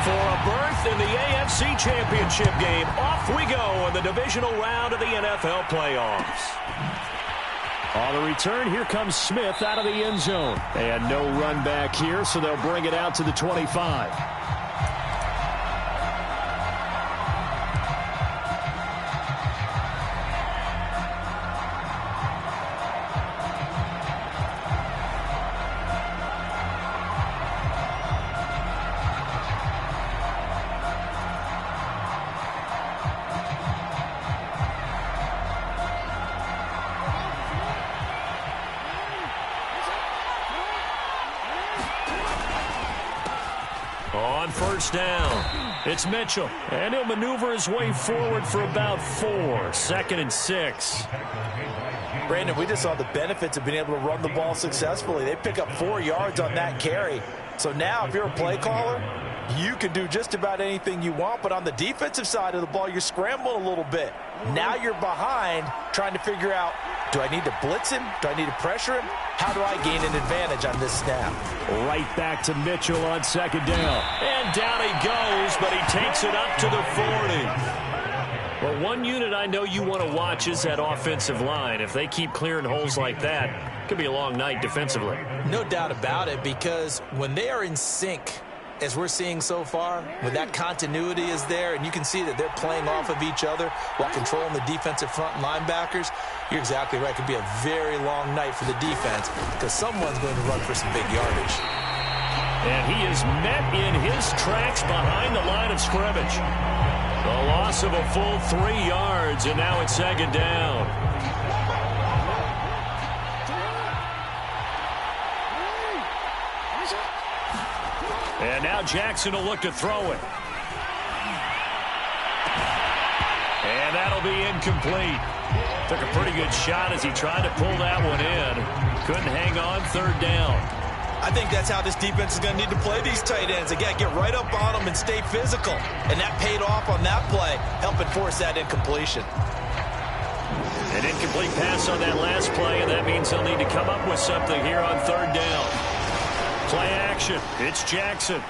for a berth in the AFC Championship game. Off we go in the divisional round of the NFL playoffs. On the return, here comes Smith out of the end zone. They had no run back here, so they'll bring it out to the 25. On first down, it's Mitchell, and he'll maneuver his way forward for about 4. 2nd and 6. Brandon, we just saw the benefits of being able to run the ball successfully. They pick up 4 yards on that carry. So now if you're a play caller, you can do just about anything you want, but on the defensive side of the ball, you're scrambling a little bit. Now you're behind trying to figure out, do I need to blitz him? Do I need to pressure him? How do I gain an advantage on this snap? Right back to Mitchell on 2nd down. And down he goes, but he takes it up to the 40. Well, one unit I know you want to watch is that offensive line. If they keep clearing holes like that, it could be a long night defensively. No doubt about it, because when they are in sync, as we're seeing so far, when that continuity is there and you can see that they're playing off of each other while controlling the defensive front and linebackers, you're exactly right. It could be a very long night for the defense because someone's going to run for some big yardage. And he is met in his tracks behind the line of scrimmage. A loss of a full 3 yards, and now it's 2nd down. And now Jackson will look to throw it. And that'll be incomplete. Took a pretty good shot as he tried to pull that one in. Couldn't hang on. 3rd down. I think that's how this defense is going to need to play these tight ends. They got to get right up on them and stay physical. And that paid off on that play, helping force that incompletion. An incomplete pass on that last play, and that means they'll need to come up with something here on 3rd down. Play action. It's Jackson.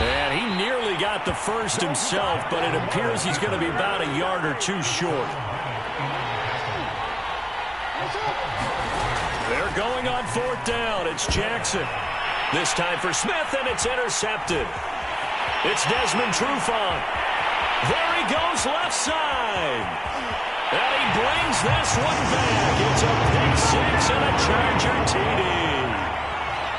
And he nearly got the first himself, but it appears he's going to be about a yard or 2 short. They're going on 4th down. It's Jackson. This time for Smith, and it's intercepted. It's Desmond Trufant. There he goes left side. And he brings this one back. It's a pick 6 and a Charger TD.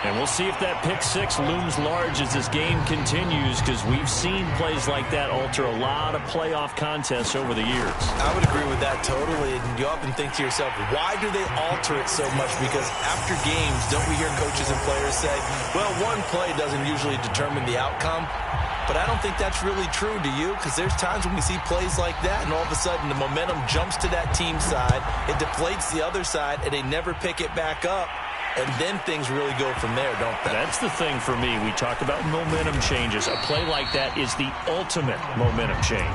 And we'll see if that pick 6 looms large as this game continues, because we've seen plays like that alter a lot of playoff contests over the years. I would agree with that totally. And you often think to yourself, why do they alter it so much? Because after games, don't we hear coaches and players say, well, one play doesn't usually determine the outcome. But I don't think that's really true, do you? Because there's times when we see plays like that, and all of a sudden the momentum jumps to that team side. It deflates the other side, and they never pick it back up. And then things really go from there, don't they? That's the thing for me. We talk about momentum changes. A play like that is the ultimate momentum change.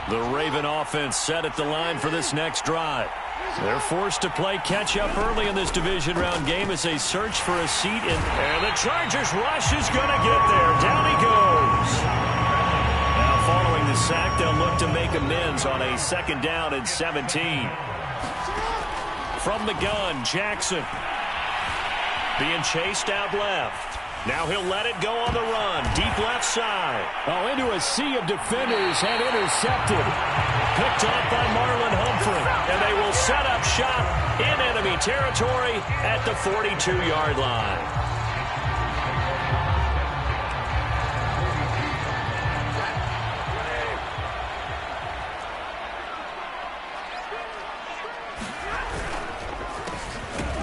The Raven offense set at the line for this next drive. They're forced to play catch-up early in this division round game as they search for a seat. And the Chargers rush is going to get there. Down he goes. Now following the sack, they'll look to make amends on a 2nd down and 17. From the gun, Jackson being chased out left. Now he'll let it go on the run. Deep left side. Oh, into a sea of defenders and intercepted. Picked off by Marlon Humphrey. And they will set up shop in enemy territory at the 42-yard line.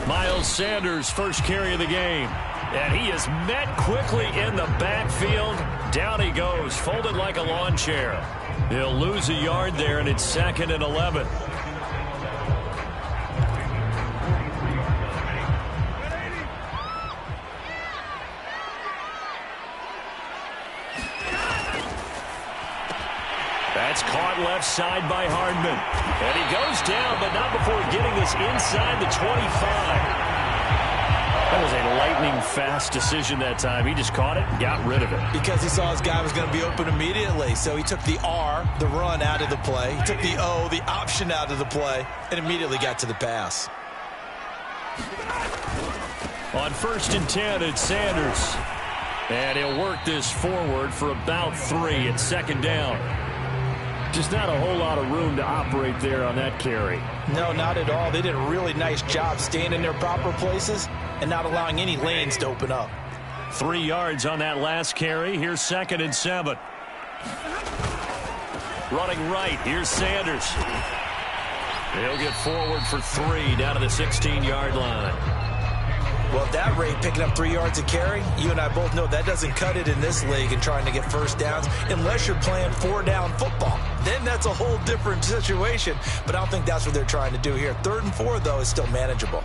Miles Sanders, first carry of the game. And he is met quickly in the backfield. Down he goes, folded like a lawn chair. He'll lose a yard there, and it's 2nd and 11. That's caught left side by Hardman. And he goes down, but not before getting us inside the 25. That was a lightning-fast decision that time. He just caught it, got rid of it. Because he saw his guy was going to be open immediately. So he took the R, the run, out of the play. He took the O, the option, out of the play, and immediately got to the pass. On 1st and 10, it's Sanders. And he'll work this forward for about 3 at 2nd down. Just not a whole lot of room to operate there on that carry. No, not at all. They did a really nice job staying in their proper places and not allowing any lanes to open up. 3 yards on that last carry. Here's 2nd and 7. Running right. Here's Sanders. He'll get forward for 3 down to the 16-yard line. Well, at that rate, picking up 3 yards a carry, you and I both know that doesn't cut it in this league and trying to get first downs unless you're playing 4-down football. Then that's a whole different situation, but I don't think that's what they're trying to do here. 3rd and 4, though, is still manageable.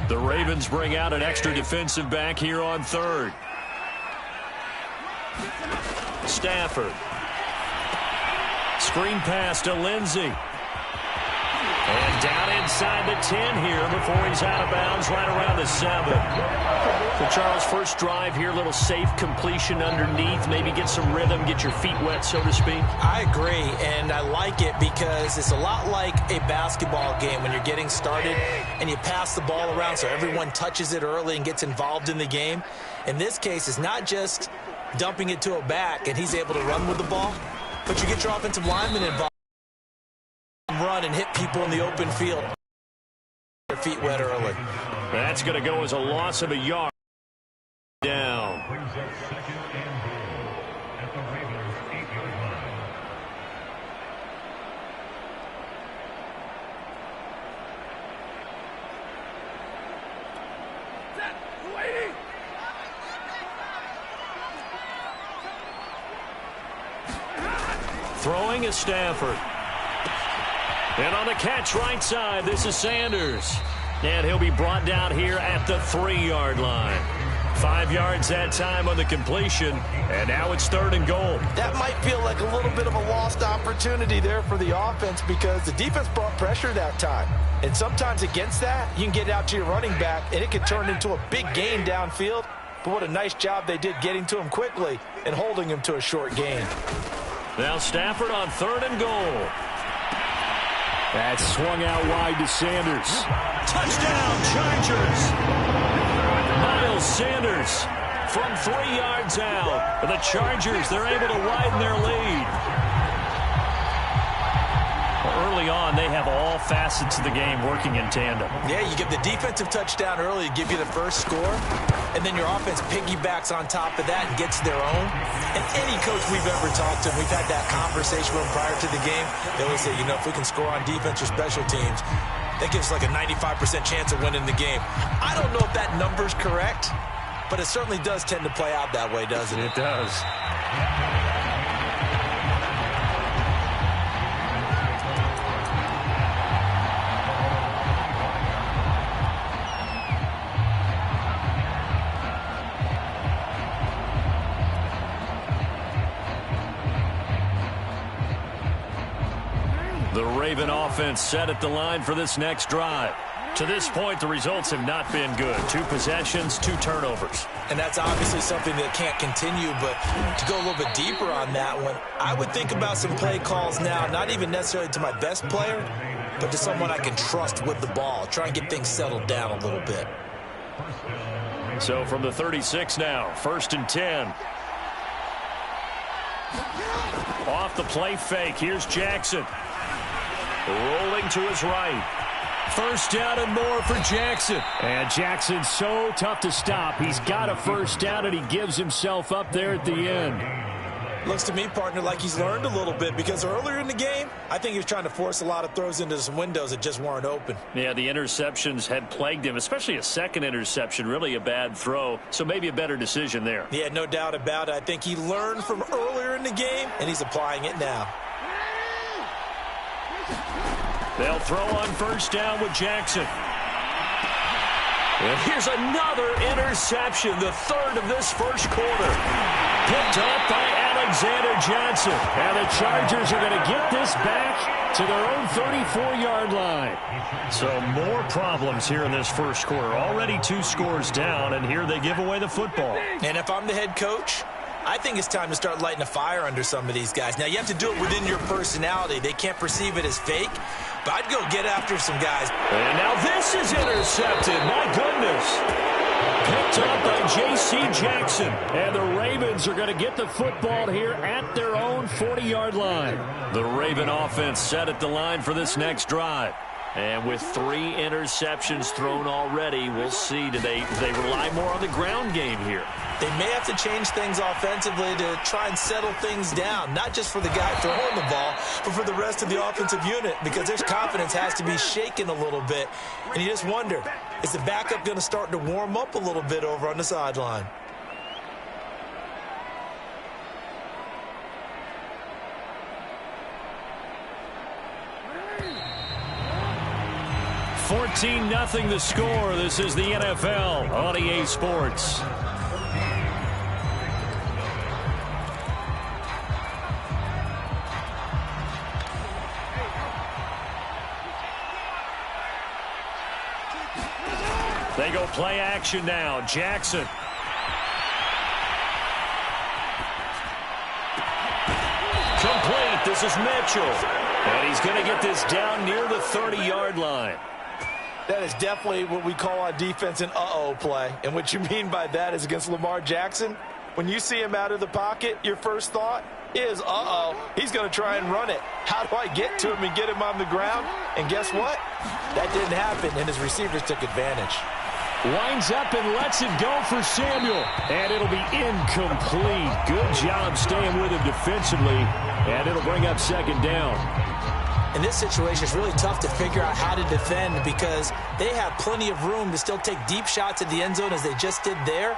The Ravens bring out an extra defensive back here on 3rd. Stafford. Screen pass to Lindsey. And down inside the 10 here before he's out of bounds right around the 7. So, Charles, first drive here, little safe completion underneath. Maybe get some rhythm, get your feet wet, so to speak. I agree, and I like it because it's a lot like a basketball game when you're getting started and you pass the ball around so everyone touches it early and gets involved in the game. In this case, it's not just dumping it to a back and he's able to run with the ball, but you get your offensive lineman involved, run and hit people in the open field. Their feet wet early. That's going to go as a loss of a yard. Down. Throwing is Stafford. And on the catch right side, this is Sanders. And he'll be brought down here at the 3-yard line. 5 yards that time on the completion. And now it's 3rd and goal. That might feel like a little bit of a lost opportunity there for the offense because the defense brought pressure that time. And sometimes against that, you can get out to your running back, and it could turn into a big gain downfield. But what a nice job they did getting to him quickly and holding him to a short gain. Now Stafford on 3rd and goal. That swung out wide to Sanders. Touchdown, Chargers. Miles Sanders from 3 yards out. The Chargers, they're able to widen their lead. Early on, they have all facets of the game working in tandem. Yeah, you get the defensive touchdown early to give you the first score, and then your offense piggybacks on top of that and gets their own. And any coach we've ever talked to, we've had that conversation with them prior to the game. They always say, you know, if we can score on defense or special teams, that gives us like a 95% chance of winning the game. I don't know if that number's correct, but it certainly does tend to play out that way, doesn't it? It does. The Raven offense set at the line for this next drive. To this point, the results have not been good. 2 possessions, 2 turnovers. And that's obviously something that can't continue, but to go a little bit deeper on that one, I would think about some play calls now, not even necessarily to my best player, but to someone I can trust with the ball. Try and get things settled down a little bit. So from the 36 now, 1st and 10. Off the play fake, here's Jackson. Rolling to his right. 1st down and more for Jackson. And Jackson's so tough to stop. He's got a 1st down, and he gives himself up there at the end. Looks to me, partner, like he's learned a little bit because earlier in the game, I think he was trying to force a lot of throws into some windows that just weren't open. Yeah, the interceptions had plagued him, especially a 2nd interception, really a bad throw. So maybe a better decision there. Yeah, no doubt about it. I think he learned from earlier in the game, and he's applying it now. They'll throw on first down with Jackson. And here's another interception, the third of this first quarter. Picked up by Alexander Johnson. And the Chargers are going to get this back to their own 34-yard line. So more problems here in this first quarter. Already 2 scores down, and here they give away the football. And if I'm the head coach, I think it's time to start lighting a fire under some of these guys. Now, you have to do it within your personality. They can't perceive it as fake, but I'd go get after some guys. And now this is intercepted. My goodness. Picked up by J.C. Jackson. And the Ravens are going to get the football here at their own 40-yard line. The Raven offense set at the line for this next drive. And with 3 interceptions thrown already, we'll see. Do they rely more on the ground game here? They may have to change things offensively to try and settle things down, not just for the guy throwing the ball, but for the rest of the offensive unit, because their confidence has to be shaken a little bit. And you just wonder, is the backup going to start to warm up a little bit over on the sideline? $14-0 the score. This is the NFL on EA Sports. They go play action now. Jackson. Complete. This is Mitchell. And he's going to get this down near the 30-yard line. That is definitely what we call on defense an uh-oh play. And what you mean by that is against Lamar Jackson, when you see him out of the pocket, your first thought is, uh-oh, he's going to try and run it. How do I get to him and get him on the ground? And guess what? That didn't happen, and his receivers took advantage. Winds up and lets it go for Samuel. And it'll be incomplete. Good job staying with him defensively. And it'll bring up second down. In this situation, it's really tough to figure out how to defend because they have plenty of room to still take deep shots at the end zone as they just did there.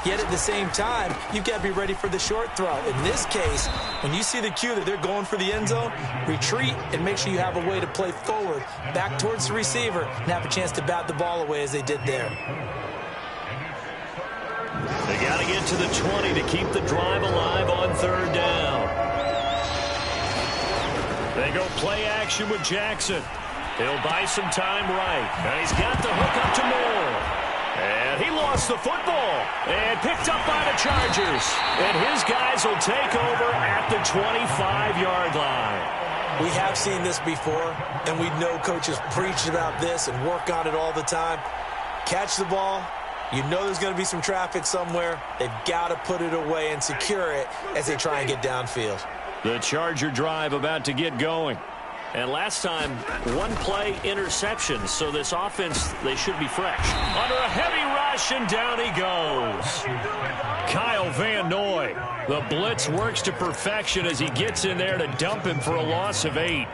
Yet at the same time, you've got to be ready for the short throw. In this case, when you see the cue that they're going for the end zone, retreat and make sure you have a way to play forward, back towards the receiver, and have a chance to bat the ball away as they did there. They got to get to the 20 to keep the drive alive on third down. They go play action with Jackson. He'll buy some time right. And he's got the hook up to Moore. And he lost the football. And picked up by the Chargers. And his guys will take over at the 25-yard line. We have seen this before, and we know coaches preach about this and work on it all the time. Catch the ball. You know there's going to be some traffic somewhere. They've got to put it away and secure it as they try and get downfield. The Charger drive about to get going. And last time, 1-play interception. So this offense, they should be fresh. Under a heavy rush, and down he goes. Kyle Van Noy. The blitz works to perfection as he gets in there to dump him for a loss of 8.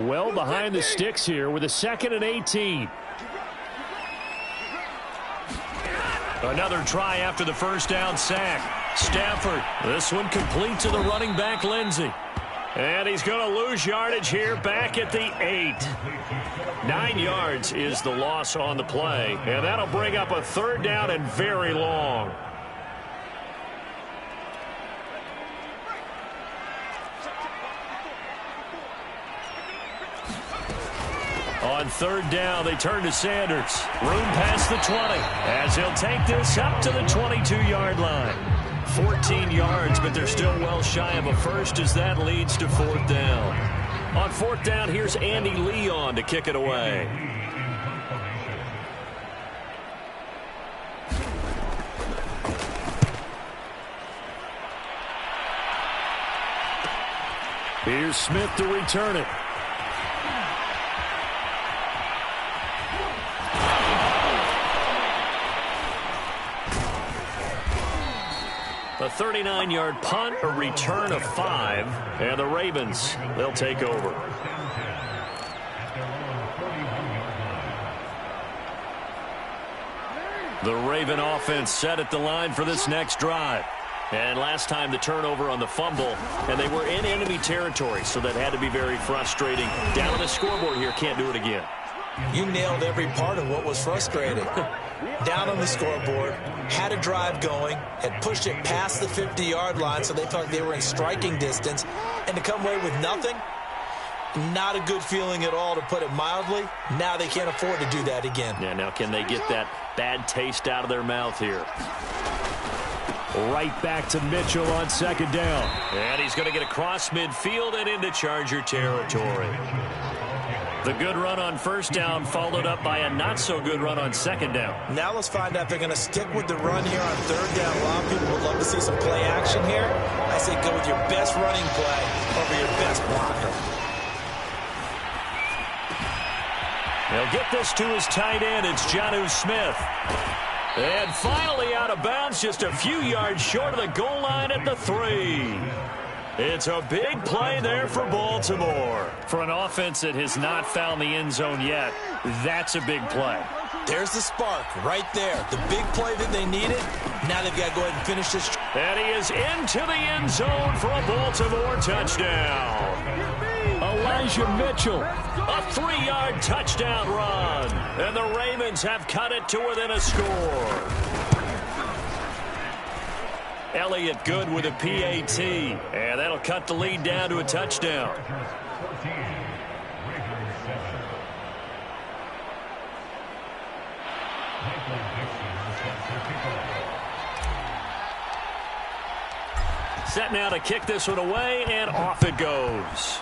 Well behind the sticks here with a 2nd and 18. Another try after the first down sack. Stafford, this one complete to the running back, Lindsey. And he's going to lose yardage here back at the 8. 9 yards is the loss on the play. And that'll bring up a third down and very long. On third down, they turn to Sanders. Room past the 20 as he'll take this up to the 22-yard line. 14 yards, but they're still well shy of a first as that leads to fourth down. On fourth down, here's Andy Leon to kick it away. Here's Smith to return it. A 39-yard punt, a return of 5, and the Ravens, they'll take over. The Raven offense set at the line for this next drive. And last time the turnover on the fumble, and they were in enemy territory, so that had to be very frustrating. Down on the scoreboard here, can't do it again. You nailed every part of what was frustrating. Down on the scoreboard, had a drive going, had pushed it past the 50-yard line, so they felt like they were in striking distance, and to come away with nothing, not a good feeling at all, to put it mildly. Now they can't afford to do that again. Yeah, now can they get that bad taste out of their mouth here? Right back to Mitchell on second down. And he's going to get across midfield and into Charger territory. The good run on first down followed up by a not-so-good run on second down. Now let's find out if they're going to stick with the run here on third down. A lot of people would love to see some play action here. I say go with your best running play over your best blocker. He'll get this to his tight end. It's Jonnu Smith. And finally out of bounds, just a few yards short of the goal line at the 3. It's a big play there for Baltimore. For an offense that has not found the end zone yet, that's a big play. There's the spark right there. The big play that they needed. Now they've got to go ahead and finish this. And he is into the end zone for a Baltimore touchdown. Elijah Mitchell, a 3-yard touchdown run. And the Ravens have cut it to within a score. Elliott good with a PAT. And that'll cut the lead down to a touchdown. Set now to kick this one away, and off it goes.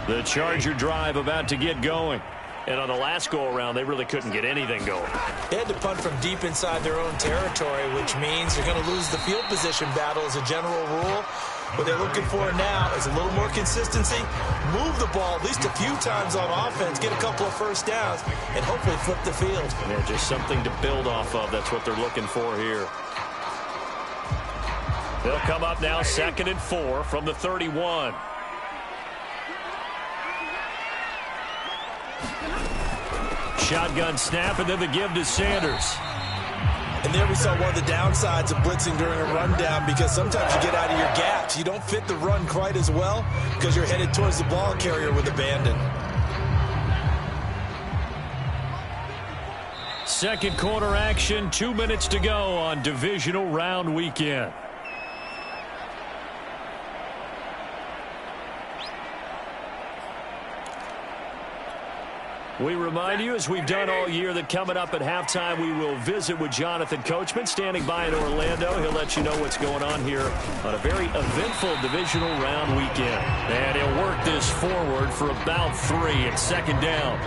The Charger drive about to get going. And on the last go-around, they really couldn't get anything going. They had to punt from deep inside their own territory, which means they're going to lose the field position battle as a general rule. What they're looking for now is a little more consistency, move the ball at least a few times on offense, get a couple of first downs, and hopefully flip the field. Yeah, just something to build off of. That's what they're looking for here. They'll come up now 2nd and 4 from the 31. Shotgun snap, and then the give to Sanders. And there we saw one of the downsides of blitzing during a rundown, because sometimes you get out of your gaps. You don't fit the run quite as well because you're headed towards the ball carrier with abandon. Second quarter action, 2 minutes to go on divisional round weekend. We remind you, as we've done all year, that coming up at halftime, we will visit with Jonathan Coachman, standing by in Orlando. He'll let you know what's going on here on a very eventful divisional round weekend. And he'll work this forward for about 3 at second down.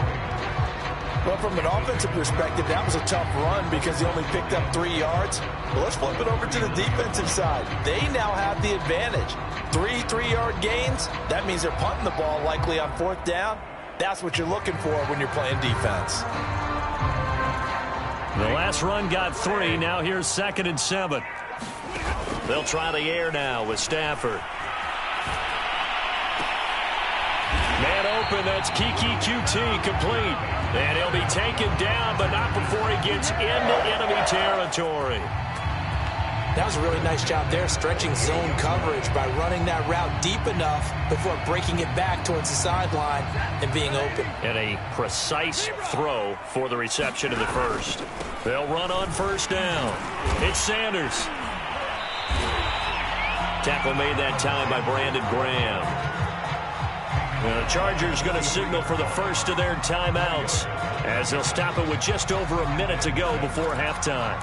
Well, from an offensive perspective, that was a tough run because he only picked up 3 yards. Well, let's flip it over to the defensive side. They now have the advantage. 3 3-yard gains. That means they're punting the ball likely on 4th down. That's what you're looking for when you're playing defense. The last run got 3. Now here's 2nd and 7. They'll try the air now with Stafford. Man open, that's Kiki QT complete. And he'll be taken down, but not before he gets into enemy territory. That was a really nice job there, stretching zone coverage by running that route deep enough before breaking it back towards the sideline and being open. And a precise throw for the reception in the first. They'll run on first down. It's Sanders. Tackle made that time by Brandon Graham. And the Chargers going to signal for the first of their timeouts as they'll stop it with just over a minute to go before halftime.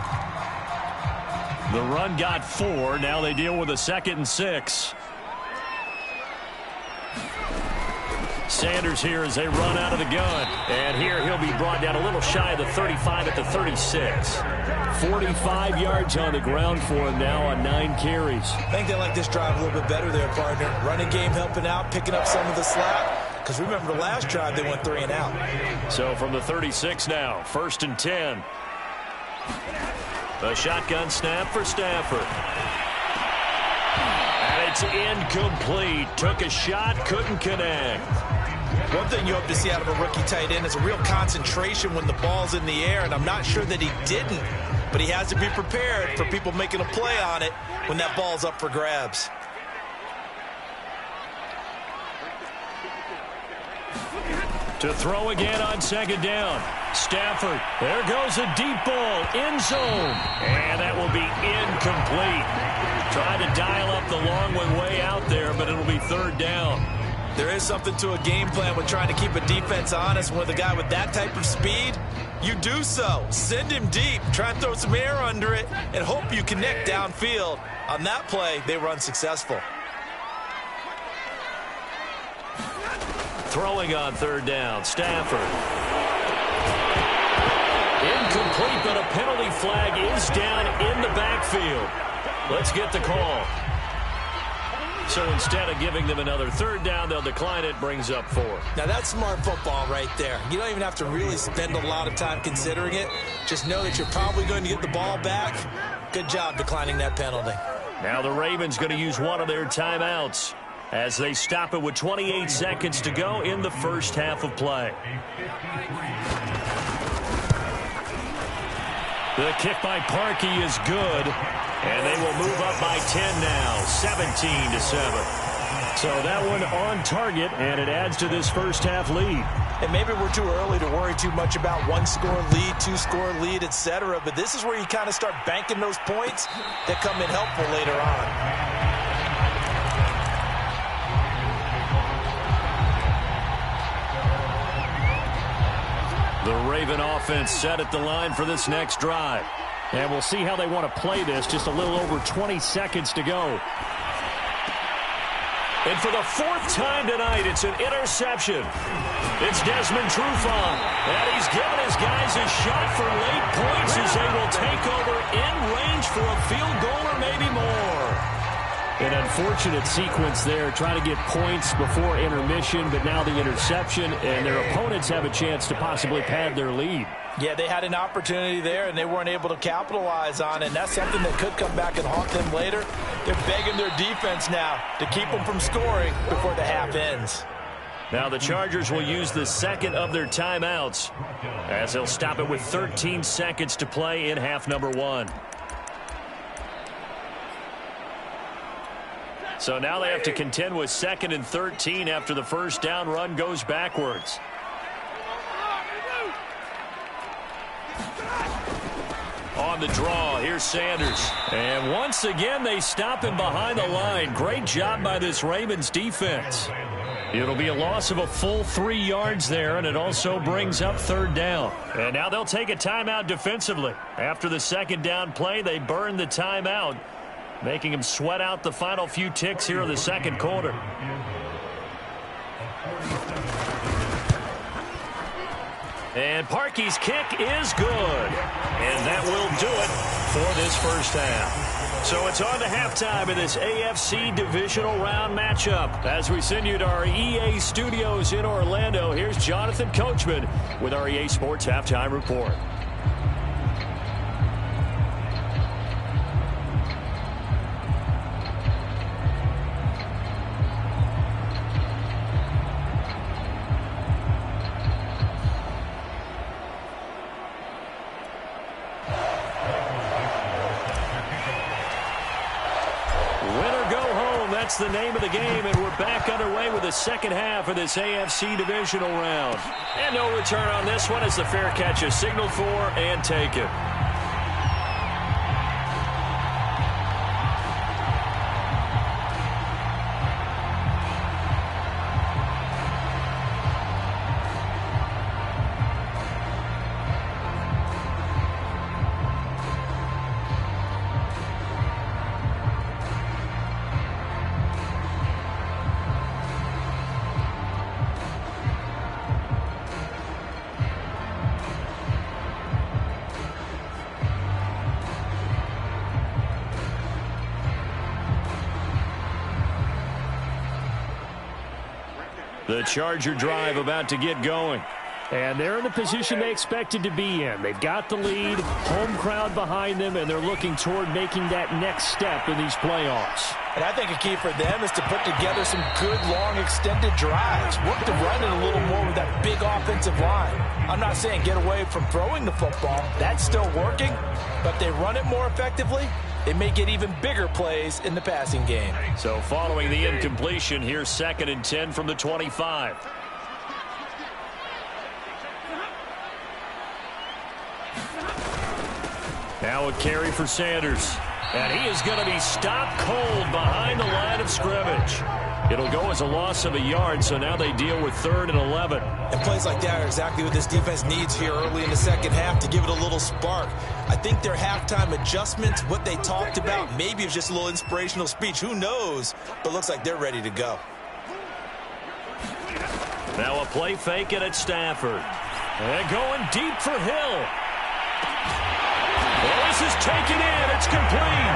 The run got 4. Now they deal with a 2nd and 6. Sanders here as they run out of the gun. And here he'll be brought down a little shy of the 35 at the 36. 45 yards on the ground for him now on 9 carries. I think they like this drive a little bit better there, partner. Running game helping out, picking up some of the slack. because remember the last drive they went 3 and out. So from the 36 now, 1st and 10. A shotgun snap for Stafford. And it's incomplete. Took a shot, couldn't connect. One thing you hope to see out of a rookie tight end is a real concentration when the ball's in the air, and I'm not sure that he didn't, but he has to be prepared for people making a play on it when that ball's up for grabs. To throw again on 2nd down. Stafford, there goes a deep ball, end zone, and that will be incomplete. Trying to dial up the long one way out there, but it'll be 3rd down. There is something to a game plan with trying to keep a defense honest. With a guy with that type of speed, you do so. Send him deep, try and throw some air under it, and hope you connect downfield. On that play, they were unsuccessful. Throwing on 3rd down, Stafford. Incomplete, but a penalty flag is down in the backfield. Let's get the call. So instead of giving them another 3rd down, they'll decline it, brings up 4. Now that's smart football right there. You don't even have to really spend a lot of time considering it. Just know that you're probably going to get the ball back. Good job declining that penalty. Now the Ravens going to use one of their timeouts as they stop it with 28 seconds to go in the 1st half of play. The kick by Parkey is good, and they will move up by 10 now, 17-7. So that one on target, and it adds to this 1st half lead. And maybe we're too early to worry too much about 1-score lead, 2-score lead, etc. But this is where you kind of start banking those points that come in helpful later on. The Raven offense set at the line for this next drive. And we'll see how they want to play this. Just a little over 20 seconds to go. And for the 4th time tonight, it's an interception. It's Desmond Trufant. And he's given his guys a shot for late points as they will take over in range for a field goal or maybe more. An unfortunate sequence there, trying to get points before intermission, but now the interception, and their opponents have a chance to possibly pad their lead. Yeah, they had an opportunity there, and they weren't able to capitalize on it, and that's something that could come back and haunt them later. They're begging their defense now to keep them from scoring before the half ends. Now the Chargers will use the 2nd of their timeouts as they'll stop it with 13 seconds to play in half number 1. So now they have to contend with 2nd and 13 after the 1st down run goes backwards. On the draw, here's Sanders. And once again, they stop him behind the line. Great job by this Ravens defense. It'll be a loss of a full 3 yards there, and it also brings up 3rd down. And now they'll take a timeout defensively. After the 2nd down play, they burn the timeout, making him sweat out the final few ticks here in the 2nd quarter. And Parkey's kick is good. And that will do it for this 1st half. So it's on to halftime in this AFC divisional round matchup. As we send you to our EA studios in Orlando, here's Jonathan Coachman with our EA Sports Halftime Report. That's the name of the game, and we're back underway with the 2nd half of this AFC divisional round. And no return on this one as the fair catch is signaled for and taken. The Charger drive about to get going. And they're in the position they expected to be in. They've got the lead, home crowd behind them, and they're looking toward making that next step in these playoffs. And I think a key for them is to put together some good, long, extended drives. Work the run it a little more with that big offensive line. I'm not saying get away from throwing the football. That's still working. But if they run it more effectively, they may get even bigger plays in the passing game. So following the incompletion, here's 2nd and 10 from the 25. Now a carry for Sanders. And he is going to be stopped cold behind the line of scrimmage. It'll go as a loss of a yard, so now they deal with 3rd and 11. And plays like that are exactly what this defense needs here early in the second half to give it a little spark. I think their halftime adjustments, what they talked about, maybe it was just a little inspirational speech. Who knows? But looks like they're ready to go. Now a play fake it at Stafford. And going deep for Hill. Well, this is taken in. It's complete.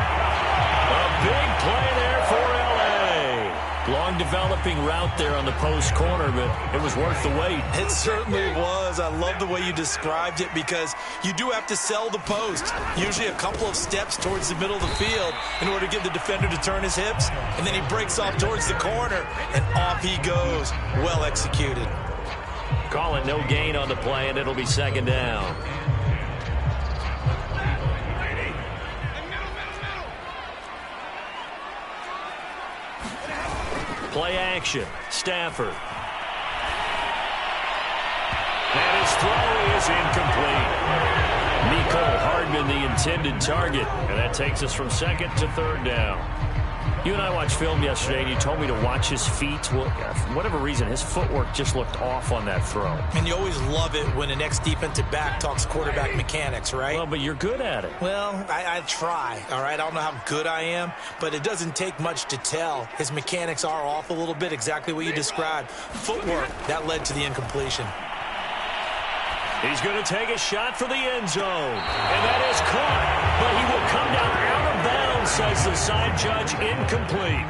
A big play there for L.A. Long developing route there on the post corner, but it was worth the wait. It certainly was. I love the way you described it because you do have to sell the post. Usually a couple of steps towards the middle of the field in order to get the defender to turn his hips. And then he breaks off towards the corner, and off he goes. Well executed. Calling no gain on the play, and it'll be 2nd down. Play action. Stafford. And his throw is incomplete. Mecole Hardman, the intended target. And that takes us from 2nd to 3rd down. You and I watched film yesterday, and you told me to watch his feet. Well, for whatever reason, his footwork just looked off on that throw. And you always love it when an ex-defensive back talks quarterback mechanics, right? Well, but you're good at it. Well, I try, all right? I don't know how good I am, but it doesn't take much to tell. His mechanics are off a little bit, exactly what you described. Footwork, that led to the incompletion. He's going to take a shot for the end zone. And that is caught. But he will come down out of bounds, says the side judge, incomplete.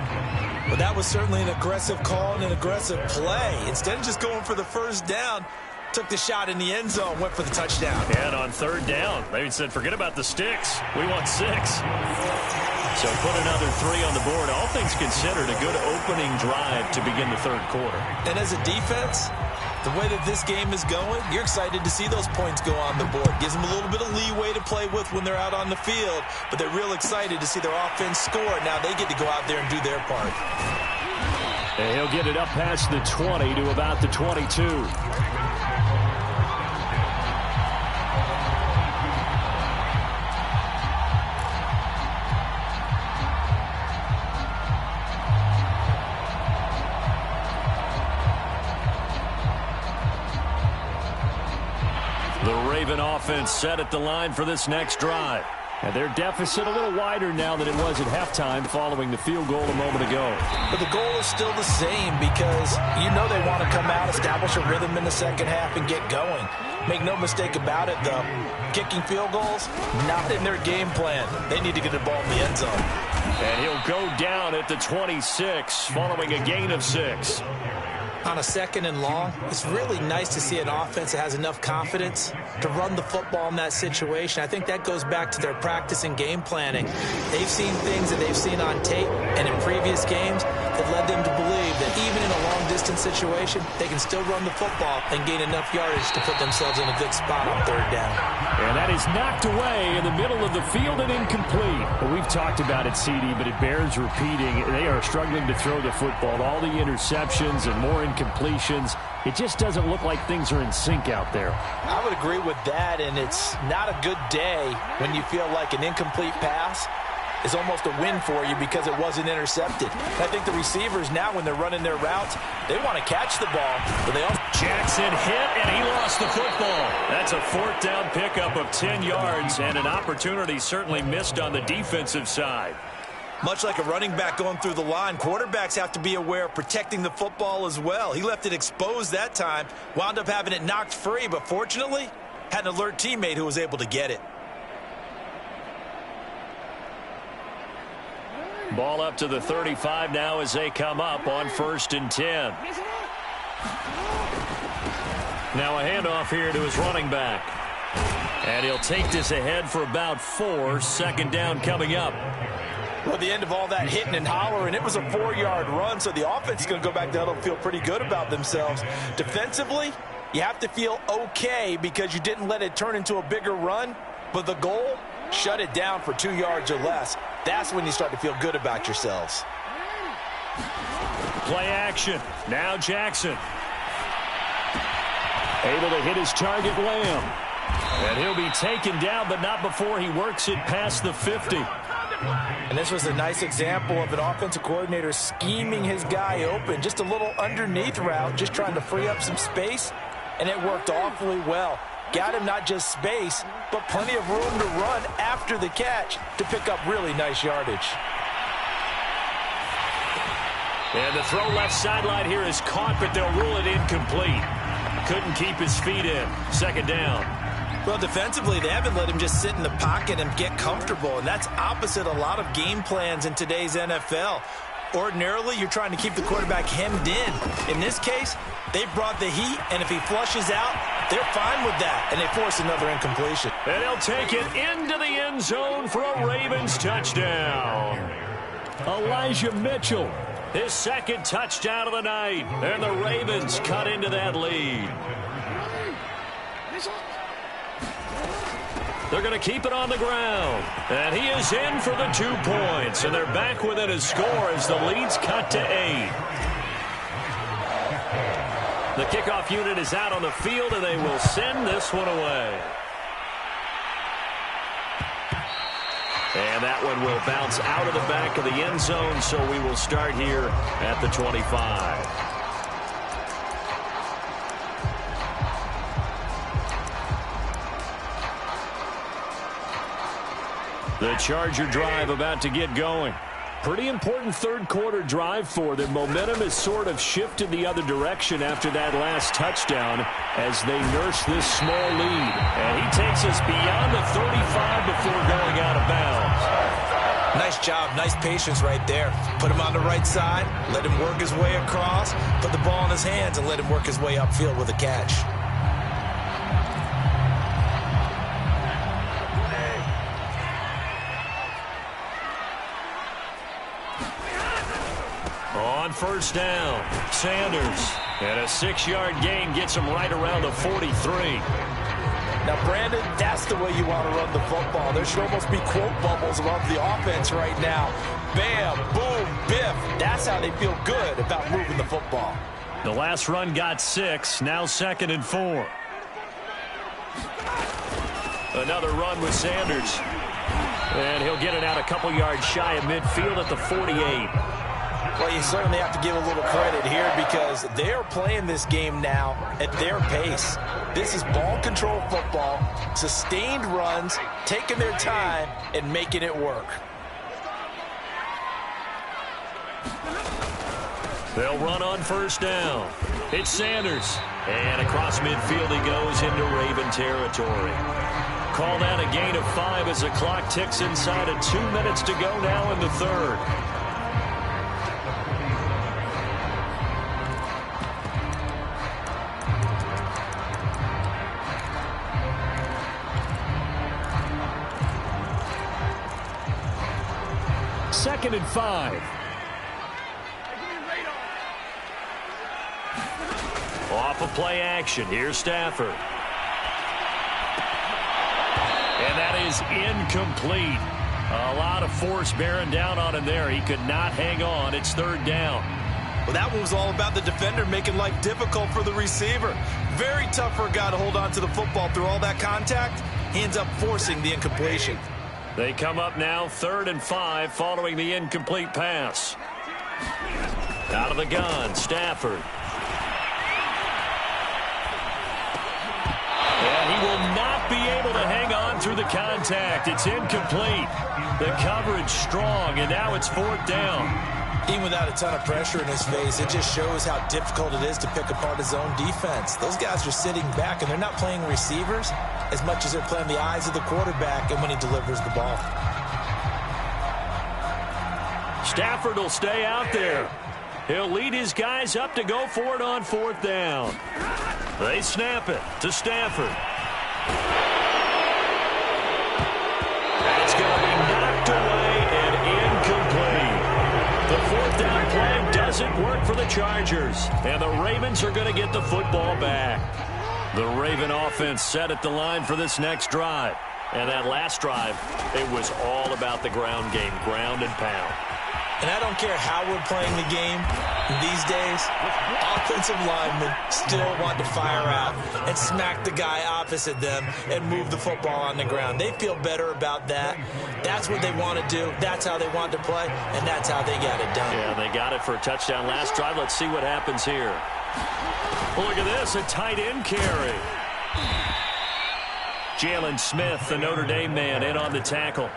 Well, that was certainly an aggressive call and an aggressive play. Instead of just going for the first down, took the shot in the end zone, went for the touchdown. And on 3rd down, they said, forget about the sticks. We want 6. So put another 3 on the board. All things considered, a good opening drive to begin the 3rd quarter. And as a defense, the way that this game is going, you're excited to see those points go on the board. Gives them a little bit of leeway to play with when they're out on the field, but they're real excited to see their offense score. Now they get to go out there and do their part. And he'll get it up past the 20 to about the 22. Offense set at the line for this next drive. And their deficit a little wider now than it was at halftime following the field goal a moment ago. But the goal is still the same because you know they want to come out, establish a rhythm in the second half, and get going. Make no mistake about it, though. Kicking field goals, not in their game plan. They need to get the ball in the end zone. And he'll go down at the 26 following a gain of 6. On a 2nd and long, it's really nice to see an offense that has enough confidence to run the football in that situation. I think that goes back to their practice and game planning. They've seen things that they've seen on tape and in previous games that led them to believe that even in a long-distance situation, they can still run the football and gain enough yardage to put themselves in a good spot on 3rd down. And that is knocked away in the middle of the field and incomplete. Well, we've talked about it, CD, but it bears repeating. They are struggling to throw the football. All the interceptions and more incompletions. It just doesn't look like things are in sync out there. I would agree with that, and it's not a good day when you feel like an incomplete pass is almost a win for you because it wasn't intercepted. I think the receivers now, when they're running their routes, they want to catch the ball, but they also... Jackson hit, and he lost the football. That's a 4th down pickup of 10 yards, and an opportunity certainly missed on the defensive side. Much like a running back going through the line, quarterbacks have to be aware of protecting the football as well. He left it exposed that time, wound up having it knocked free, but fortunately, had an alert teammate who was able to get it. Ball up to the 35 now as they come up on 1st and 10. Now a handoff here to his running back. And he'll take this ahead for about 4. Second down coming up. Well, the end of all that hitting and hollering, it was a 4-yard run, so the offense is going to go back down and feel pretty good about themselves. Defensively, you have to feel okay because you didn't let it turn into a bigger run, but the goal, shut it down for 2 yards or less. That's when you start to feel good about yourselves. Play action. Now Jackson. Able to hit his target, Lamb. And he'll be taken down, but not before he works it past the 50. And this was a nice example of an offensive coordinator scheming his guy open. Just a little underneath route, just trying to free up some space, and it worked awfully well. Got him not just space, but plenty of room to run after the catch to pick up really nice yardage. And the throw left sideline here is caught, but they'll rule it incomplete. Couldn't keep his feet in. Second down. Well, defensively, they haven't let him just sit in the pocket and get comfortable, and that's opposite a lot of game plans in today's NFL. Ordinarily, you're trying to keep the quarterback hemmed in. In this case, they brought the heat, and if he flushes out, they're fine with that, and they force another incompletion. And he'll take it into the end zone for a Ravens touchdown. Elijah Mitchell, his second touchdown of the night, and the Ravens cut into that lead. They're going to keep it on the ground. And he is in for the 2 points. And they're back within a score as the lead's cut to 8. The kickoff unit is out on the field, and they will send this one away. And that one will bounce out of the back of the end zone, so we will start here at the 25. The Charger drive about to get going. Pretty important third-quarter drive for them. Momentum has sort of shifted the other direction after that last touchdown as they nurse this small lead. And he takes us beyond the 35 before going out of bounds. Nice job, nice patience right there. Put him on the right side, let him work his way across, put the ball in his hands, and let him work his way upfield with a catch. On first down, Sanders. And a 6-yard gain gets him right around the 43. Now, Brandon, that's the way you want to run the football. There should almost be quote bubbles above the offense right now. Bam, boom, biff. That's how they feel good about moving the football. The last run got 6, now 2nd and 4. Another run with Sanders. And he'll get it out a couple yards shy of midfield at the 48. Well, you certainly have to give a little credit here because they're playing this game now at their pace. This is ball control football, sustained runs, taking their time, and making it work. They'll run on first down. It's Sanders. And across midfield he goes into Raven territory. Call that a gain of 5 as the clock ticks inside of 2 minutes to go now in the third. Second and 5. Off of play action. Here's Stafford. And that is incomplete. A lot of force bearing down on him there. He could not hang on. It's third down. Well, that one was all about the defender making life difficult for the receiver. Very tough for a guy to hold on to the football through all that contact. He ends up forcing the incompletion. They come up now 3rd and 5 following the incomplete pass. Out of the gun, Stafford. And he will not be able to hang on through the contact. It's incomplete. The coverage strong, and now it's 4th down. Even without a ton of pressure in his face, it just shows how difficult it is to pick apart his own defense. Those guys are sitting back, and they're not playing receivers as much as they're playing the eyes of the quarterback and when he delivers the ball. Stafford will stay out there. He'll lead his guys up to go for it on 4th down. They snap it to Stafford. That's going to be knocked away and incomplete. The 4th down play doesn't work for the Chargers, and the Ravens are going to get the football back. The Raven offense set at the line for this next drive. And that last drive, it was all about the ground game, ground and pound. And I don't care how we're playing the game these days, offensive linemen still want to fire out and smack the guy opposite them and move the football on the ground. They feel better about that. That's what they want to do. That's how they want to play, and that's how they got it done. Yeah, they got it for a touchdown last drive. Let's see what happens here. Well, look at this, a tight end carry. Jalen Smith, the Notre Dame man, in on the tackle.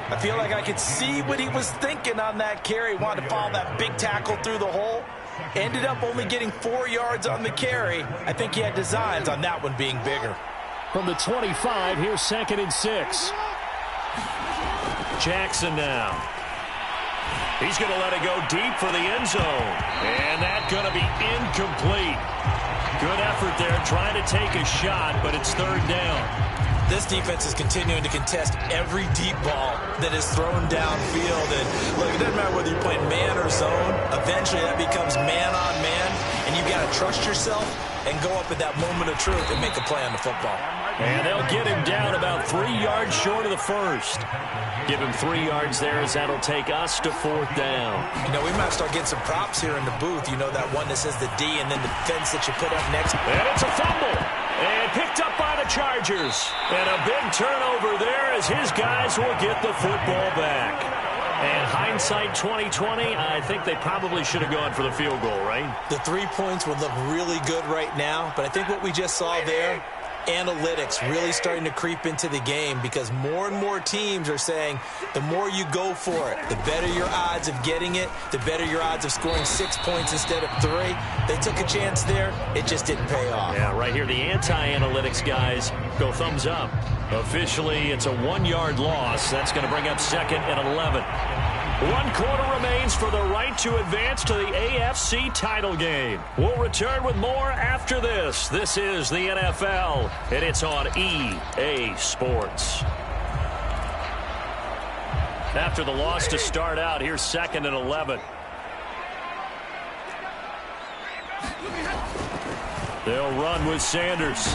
I feel like I could see what he was thinking on that carry. Wanted to follow that big tackle through the hole. Ended up only getting 4 yards on the carry. I think he had designs on that one being bigger. From the 25, here's 2nd and 6. Jackson now. He's going to let it go deep for the end zone. And that's going to be incomplete. Good effort there, trying to take a shot, but it's 3rd down. This defense is continuing to contest every deep ball that is thrown downfield. And look, it doesn't matter whether you're playing man or zone. Eventually, that becomes man on man, and you've got to trust yourself and go up at that moment of truth and make a play on the football. And they'll get him down about 3 yards short of the first. Give him 3 yards there as that'll take us to 4th down. You know, we might start getting some props here in the booth. You know that one that says the D and then the fence that you put up next. And it's a fumble. And picked up by the Chargers. And a big turnover there as his guys will get the football back. And hindsight 2020, I think they probably should have gone for the field goal, right? The 3 points would look really good right now, but I think what we just saw there, analytics really starting to creep into the game because more and more teams are saying the more you go for it, the better your odds of getting it, the better your odds of scoring 6 points instead of 3. They took a chance there. It just didn't pay off. Yeah, right here, the anti-analytics guys go thumbs up. Officially, it's a 1-yard loss. That's going to bring up 2nd and 11. 1 quarter remains for the right to advance to the AFC title game. We'll return with more after this. This is the NFL, and it's on EA Sports. After the loss to start out, here's 2nd and 11. They'll run with Sanders.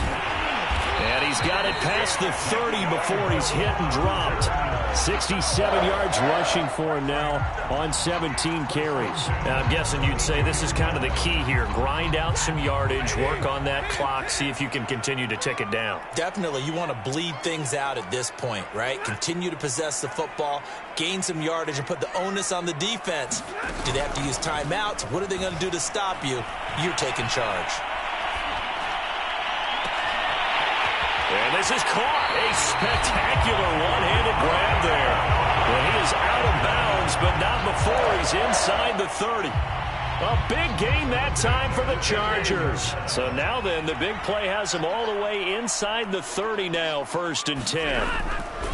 And he's got it past the 30 before he's hit and dropped. 67 yards rushing for him now on 17 carries. Now, I'm guessing you'd say this is kind of the key here. Grind out some yardage, work on that clock, see if you can continue to tick it down. Definitely. You want to bleed things out at this point, right? Continue to possess the football, gain some yardage, and put the onus on the defense. Do they have to use timeouts? What are they going to do to stop you? You're taking charge. And this is caught. A spectacular one-handed grab there. Well, he is out of bounds, but not before he's inside the 30. A big gain that time for the Chargers. So now then, the big play has him all the way inside the 30 now, 1st and 10.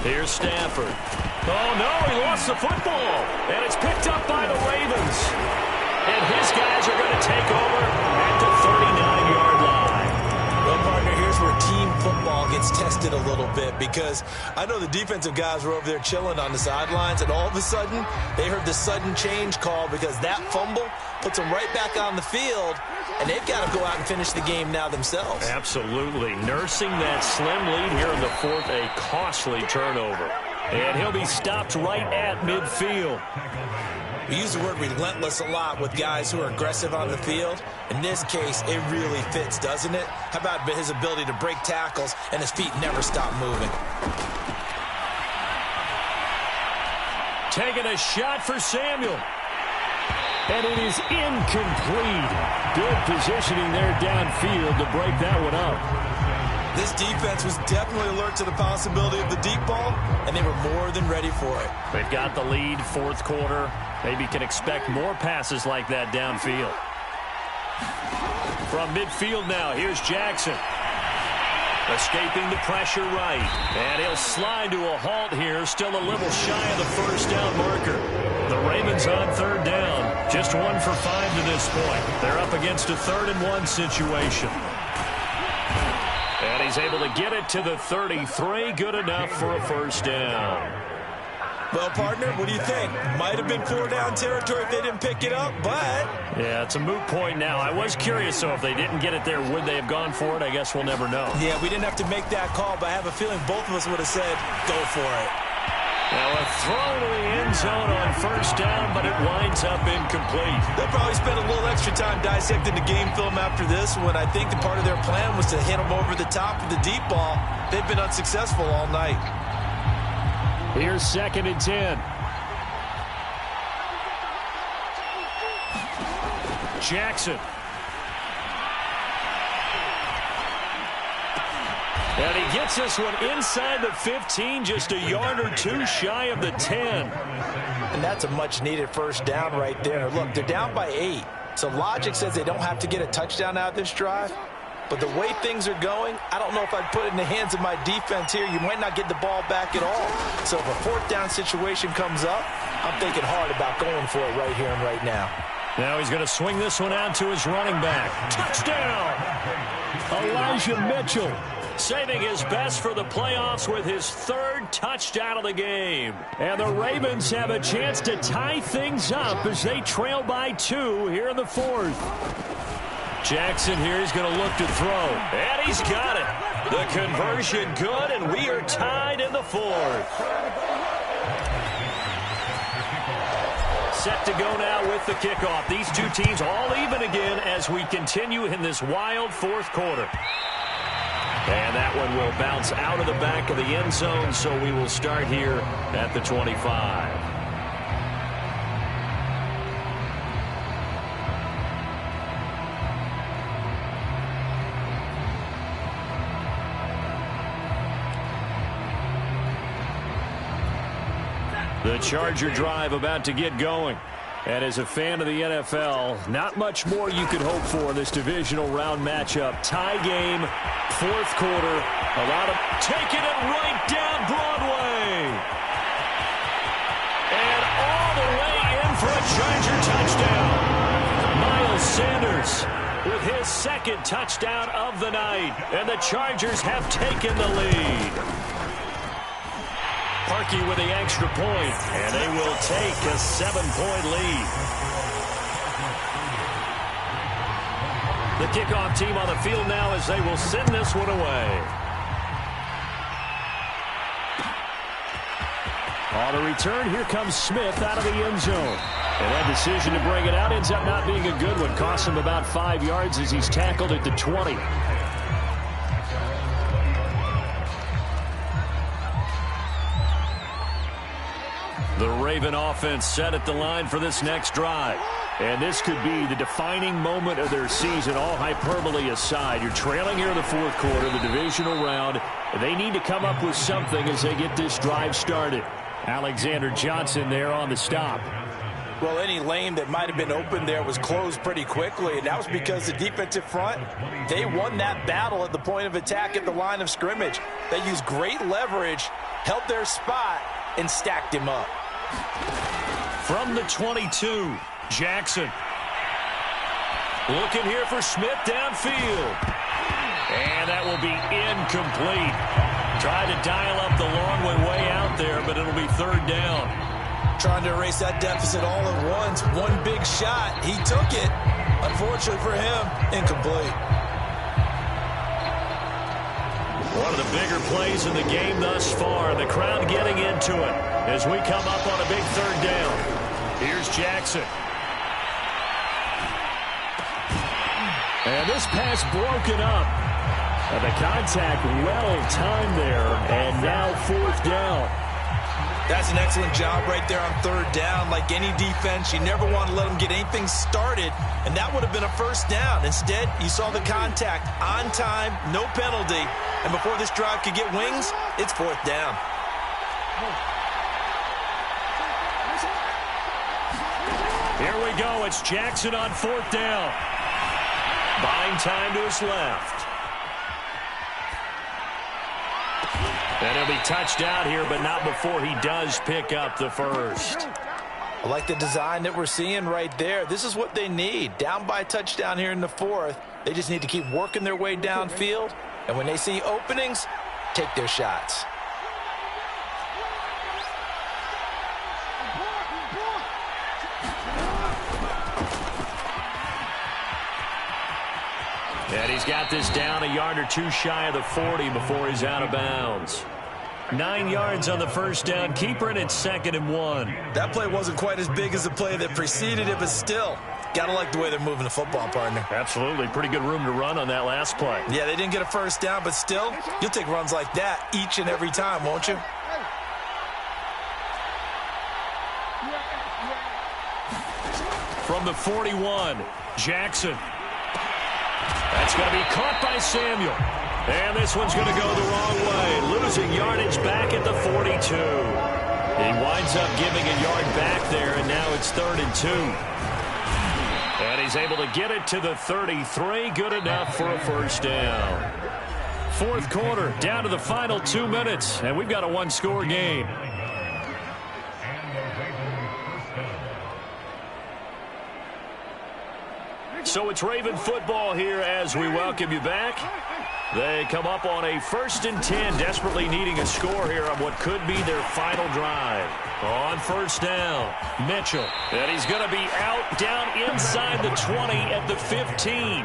Here's Stafford. Oh, no, he lost the football. And it's picked up by the Ravens. And his guys are going to take over at the 39-yard line. Well, partner, here's where team football gets tested a little bit because I know the defensive guys were over there chilling on the sidelines, and all of a sudden, they heard the sudden change call because that fumble puts them right back on the field, and they've got to go out and finish the game now themselves. Absolutely. Nursing that slim lead here in the 4th, a costly turnover. And he'll be stopped right at midfield. We use the word relentless a lot with guys who are aggressive on the field. In this case, it really fits, doesn't it? How about his ability to break tackles and his feet never stop moving? Taking a shot for Samuel. And it is incomplete. Good positioning there downfield to break that one up. This defense was definitely alert to the possibility of the deep ball, and they were more than ready for it. They've got the lead, 4th quarter. Maybe can expect more passes like that downfield. From midfield now, here's Jackson. Escaping the pressure right. And he'll slide to a halt here, still a little shy of the 1st down marker. The Ravens on third down. Just 1 for 5 to this point. They're up against a 3rd-and-1 situation. And he's able to get it to the 33. Good enough for a first down. Well, partner, what do you think? Might have been 4-down territory if they didn't pick it up, but... Yeah, it's a moot point now. I was curious, so if they didn't get it there, would they have gone for it? I guess we'll never know. Yeah, we didn't have to make that call, but I have a feeling both of us would have said, go for it. Now a throw to the end zone on first down, but it winds up incomplete. They'll probably spend a little extra time dissecting the game film after this when I think the part of their plan was to hit them over the top of the deep ball. They've been unsuccessful all night. Here's 2nd and 10. Jackson. And he gets this one inside the 15, just a yard or 2 shy of the 10. And that's a much-needed first down right there. Look, they're down by 8. So logic says they don't have to get a touchdown out of this drive. But the way things are going, I don't know if I'd put it in the hands of my defense here. You might not get the ball back at all. So if a 4th down situation comes up, I'm thinking hard about going for it right here and right now. Now he's going to swing this one out to his running back. Touchdown! Elijah Mitchell saving his best for the playoffs with his 3rd touchdown of the game. And the Ravens have a chance to tie things up as they trail by 2 here in the 4th. Jackson here, he's going to look to throw. And he's got it. The conversion good, and we are tied in the 4th. Set to go now with the kickoff. These two teams all even again as we continue in this wild 4th quarter. And that one will bounce out of the back of the end zone, so we will start here at the 25. The Charger drive about to get going. And as a fan of the NFL, not much more you could hope for in this divisional round matchup. Tie game, 4th quarter. A lot of taking it right down Broadway. And all the way in for a Charger touchdown. Miles Sanders with his 2nd touchdown of the night. And the Chargers have taken the lead. Parkey with the extra point, and they will take a 7-point lead. The kickoff team on the field now as they will send this one away. On the return, here comes Smith out of the end zone. And that decision to bring it out ends up not being a good one. Costs him about 5 yards as he's tackled at the 20. The Raven offense set at the line for this next drive. And this could be the defining moment of their season, all hyperbole aside. You're trailing here in the 4th quarter, the divisional round. They need to come up with something as they get this drive started. Alexander Johnson there on the stop. Well, any lane that might have been open there was closed pretty quickly, and that was because the defensive front, they won that battle at the point of attack at the line of scrimmage. They used great leverage, held their spot, and stacked him up. From the 22, Jackson. Looking here for Smith downfield. And that will be incomplete. Tried to dial up the long way out there, but it'll be 3rd down. Trying to erase that deficit all at once. One big shot. He took it. Unfortunately for him, incomplete. One of the bigger plays in the game thus far. The crowd getting into it as we come up on a big 3rd down. Here's Jackson. And this pass broken up. And the contact well timed there. And now 4th down. That's an excellent job right there on 3rd down. Like any defense, you never want to let them get anything started, and that would have been a first down. Instead, you saw the contact on time, no penalty, and before this drive could get wings, it's 4th down. Here we go. It's Jackson on 4th down. Buying time to his left. And he'll be touched out here, but not before he does pick up the first. I like the design that we're seeing right there. This is what they need. Down by a touchdown here in the fourth. They just need to keep working their way downfield. And when they see openings, take their shots. And he's got this down a yard or two shy of the 40 before he's out of bounds. 9 yards on the first down. Keeper it at 2nd and 1. That play wasn't quite as big as the play that preceded it, but still, got to like the way they're moving the football, partner. Absolutely. Pretty good room to run on that last play. Yeah, they didn't get a first down, but still, you'll take runs like that each and every time, won't you? From the 41, Jackson. That's going to be caught by Samuel. And this one's going to go the wrong way, losing yardage back at the 42. He winds up giving a yard back there, and now it's 3rd and 2. And he's able to get it to the 33. Good enough for a first down. Fourth quarter, down to the final 2 minutes, and we've got a one-score game. So it's Raven football here as we welcome you back. They come up on a 1st and 10, desperately needing a score here on what could be their final drive. On first down, Mitchell. And he's going to be out down inside the 20 at the 15.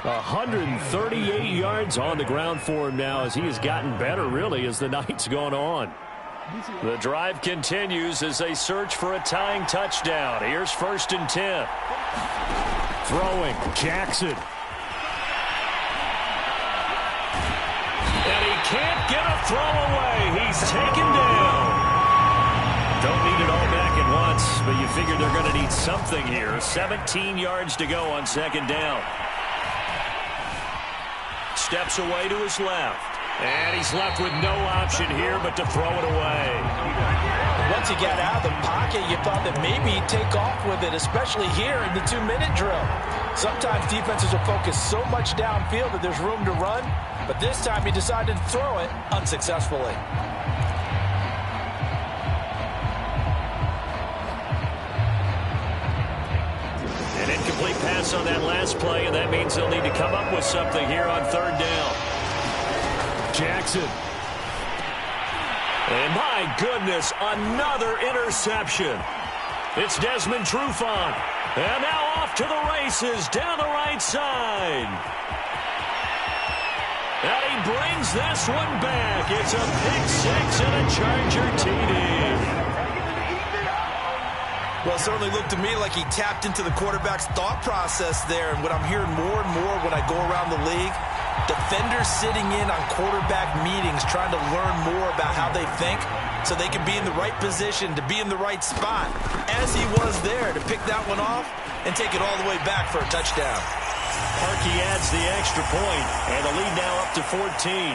138 yards on the ground for him now as he has gotten better, really, as the night's gone on. The drive continues as they search for a tying touchdown. Here's 1st and 10. Throwing, Jackson. And he can't get a throw away. He's taken down. Don't need it all back at once, but you figure they're going to need something here. 17 yards to go on 2nd down. Steps away to his left. And he's left with no option here but to throw it away. Once he got out of the pocket, you thought that maybe he'd take off with it, especially here in the 2-minute drill. Sometimes defenses will focus so much downfield that there's room to run, but this time he decided to throw it unsuccessfully. An incomplete pass on that last play, and that means they'll need to come up with something here on 3rd down. Jackson. And my goodness, another interception. It's Desmond Trufant. And now off to the races down the right side. And he brings this one back. It's a pick six and a Charger TD. Well, it certainly looked to me like he tapped into the quarterback's thought process there. And what I'm hearing more and more when I go around the league, defenders sitting in on quarterback meetings trying to learn more about how they think so they can be in the right position to be in the right spot, as he was there to pick that one off and take it all the way back for a touchdown. Parkey adds the extra point, and the lead now up to 14.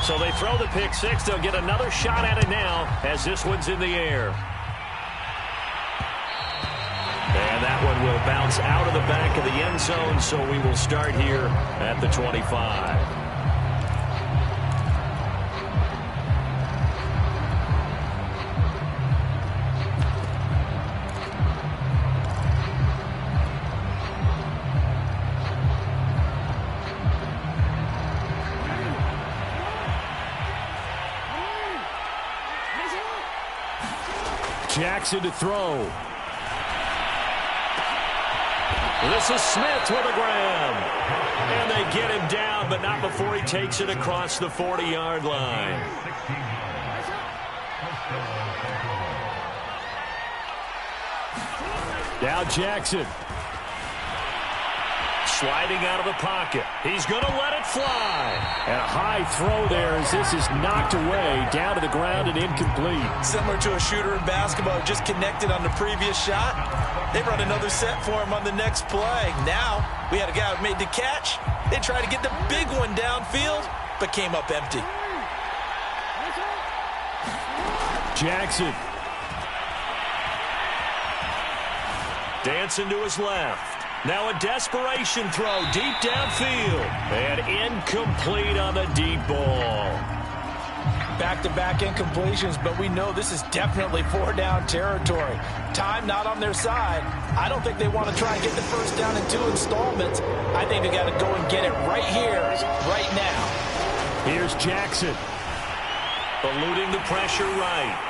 So they throw the pick six. They'll get another shot at it now as this one's in the air. And that one will bounce out of the back of the end zone, so we will start here at the 25. Jackson to throw. This is Smith with a grab. And they get him down, but not before he takes it across the 40-yard line. Now Jackson. Sliding out of the pocket. He's going to let it fly. And a high throw there as this is knocked away, down to the ground and incomplete. Similar to a shooter in basketball, just connected on the previous shot. They run another set for him on the next play. Now, we had a guy who made the catch. They tried to get the big one downfield, but came up empty. Jackson. Dancing to his left. Now a desperation throw deep downfield. And incomplete on the deep ball. Back-to-back incompletions, but we know this is definitely 4-down territory. Time not on their side. I don't think they want to try and get the first down in 2 installments. I think they got to go and get it right here, right now. Here's Jackson. Eluding the pressure right.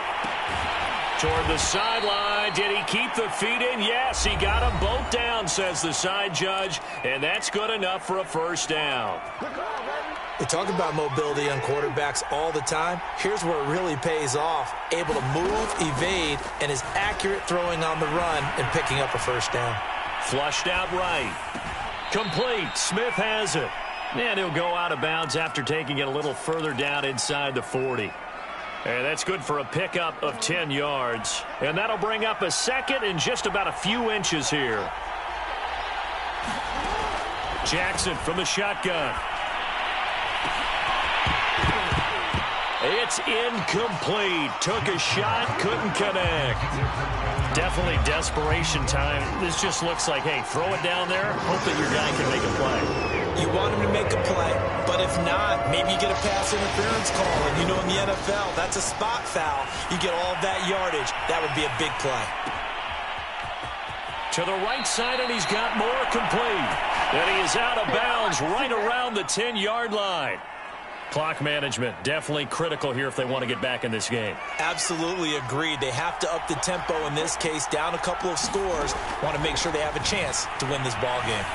Toward the sideline. Did he keep the feet in? Yes, he got them both down, says the side judge, and that's good enough for a first down. We talk about mobility on quarterbacks all the time. Here's where it really pays off. Able to move, evade, and is accurate throwing on the run and picking up a first down. Flushed out right. Complete. Smith has it. And he'll go out of bounds after taking it a little further down inside the 40. And that's good for a pickup of 10 yards. And that'll bring up a second and just about a few inches here. Jackson from the shotgun. It's incomplete. Took a shot, couldn't connect. Definitely desperation time. This just looks like, hey, throw it down there, hope that your guy can make a play. You want him to make a play, but if not, maybe you get a pass interference call. And you know in the NFL, that's a spot foul. You get all of that yardage. That would be a big play. To the right side, and he's got more complete. And he is out of bounds right around the 10-yard line. Clock management definitely critical here if they want to get back in this game. Absolutely agreed. They have to up the tempo in this case, down a couple of scores. Want to make sure they have a chance to win this ball game.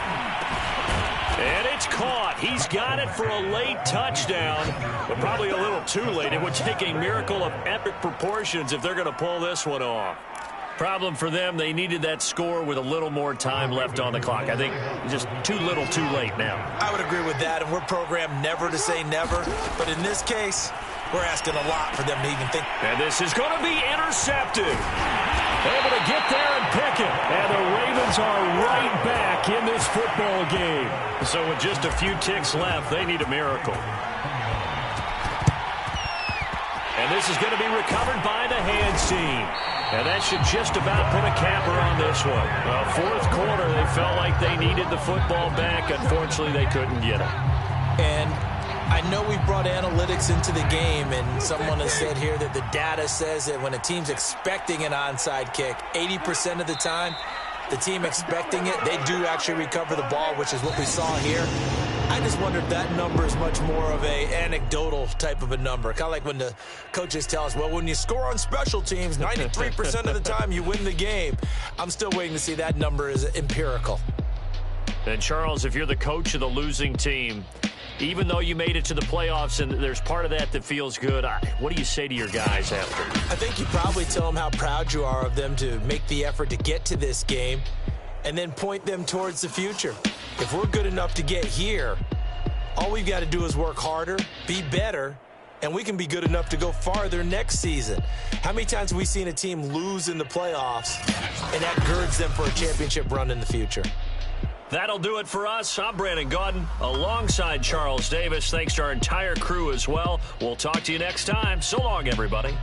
And it's caught. He's got it for a late touchdown, but probably a little too late. It would take a miracle of epic proportions if they're going to pull this one off. Problem for them, they needed that score with a little more time left on the clock. I think just too little too late now. I would agree with that, and we're programmed never to say never. But in this case, we're asking a lot for them to even think. And this is going to be intercepted. Able to get there and pick it. And the Ravens are right back in this football game. So with just a few ticks left, they need a miracle. And this is going to be recovered by the hands team. And that should just about put a capper on this one. Fourth quarter, they felt like they needed the football back. Unfortunately, they couldn't get it. And I know we brought analytics into the game, and someone has said here that the data says that when a team's expecting an onside kick, 80% of the time, the team expecting it, they do actually recover the ball, which is what we saw here. I just wonder if that number is much more of a anecdotal type of a number. Kind of like when the coaches tell us, well, when you score on special teams, 93% of the time you win the game. I'm still waiting to see that number is empirical. And, Charles, if you're the coach of the losing team, even though you made it to the playoffs and there's part of that feels good, what do you say to your guys after? I think you probably tell them how proud you are of them to make the effort to get to this game and then point them towards the future. If we're good enough to get here, all we've got to do is work harder, be better, and we can be good enough to go farther next season. How many times have we seen a team lose in the playoffs, and that girds them for a championship run in the future? That'll do it for us. I'm Brandon Gaudin alongside Charles Davis. Thanks to our entire crew as well. We'll talk to you next time. So long, everybody.